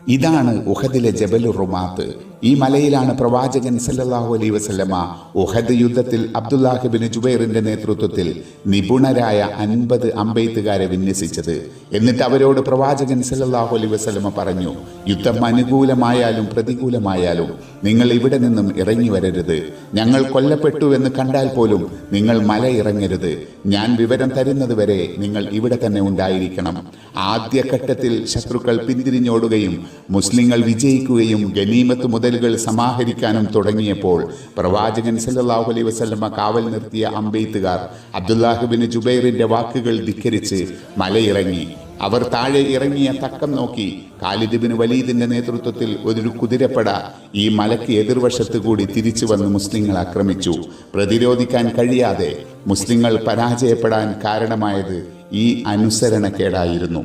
ഇതാണ് ഉഹദിലെ ജബലുർ റുമാത്ത്. ഈ മലയിലാണ് പ്രവാചകൻ സല്ലല്ലാഹു അലൈഹി വസല്ലമ ഉഹദ് യുദ്ധത്തിൽ അബ്ദുല്ലാഹ് ഇബ്നു ജുബൈറിന്റെ നേതൃത്വത്തിൽ നിപുണരായ 50 അമ്പെയ്ത്തുകാരെ വിന്യസിച്ചത്. എന്നിട്ട് അവരോട് പ്രവാചകൻ സല്ലല്ലാഹു അലൈഹി വസല്ലമ പറഞ്ഞു, യുദ്ധം അനുകൂലമായാലും പ്രതികൂലമായാലും നിങ്ങൾ ഇവിടെ നിന്നും ഇറങ്ങി വരരുത്. ഞങ്ങൾ കൊല്ലപ്പെട്ടു എന്ന് കണ്ടാൽ പോലും നിങ്ങൾ മല ഇറങ്ങരുത്. ഞാൻ വിവരം തരുന്നത് വരെ നിങ്ങൾ ഇവിടെ തന്നെ ഉണ്ടായിരിക്കണം. ആദ്യഘട്ടത്തിൽ ശത്രുക്കൾ പിന്തിരിഞ്ഞോടുകയും മുസ്ലിങ്ങൾ വിജയിക്കുകയും ഗനീമത്ത് മുതലുകൾ സമാഹരിക്കാനും തുടങ്ങിയപ്പോൾ പ്രവാചകൻ സല്ലല്ലാഹു അലൈഹി വസല്ലമ കാവൽ നിർത്തിയ അമ്പെയ്ത്തുകാർ അബ്ദുല്ലാഹ് ഇബ്നു ജുബൈറിന്റെ വാക്കുകൾ ധിക്കരിച്ച് മലയിറങ്ങി. അവർ താഴെ ഇറങ്ങിയ തക്കം നോക്കി ഖാലിദ് ഇബ്നു വലീദിന്റെ നേതൃത്വത്തിൽ ഒരു കുതിരപ്പട ഈ മലയ്ക്ക് എതിർവശത്ത് കൂടി തിരിച്ചു വന്ന് മുസ്ലിങ്ങൾ ആക്രമിച്ചു. പ്രതിരോധിക്കാൻ കഴിയാതെ മുസ്ലിങ്ങൾ പരാജയപ്പെടാൻ കാരണമായത് ഈ അനുസരണക്കേടായിരുന്നു.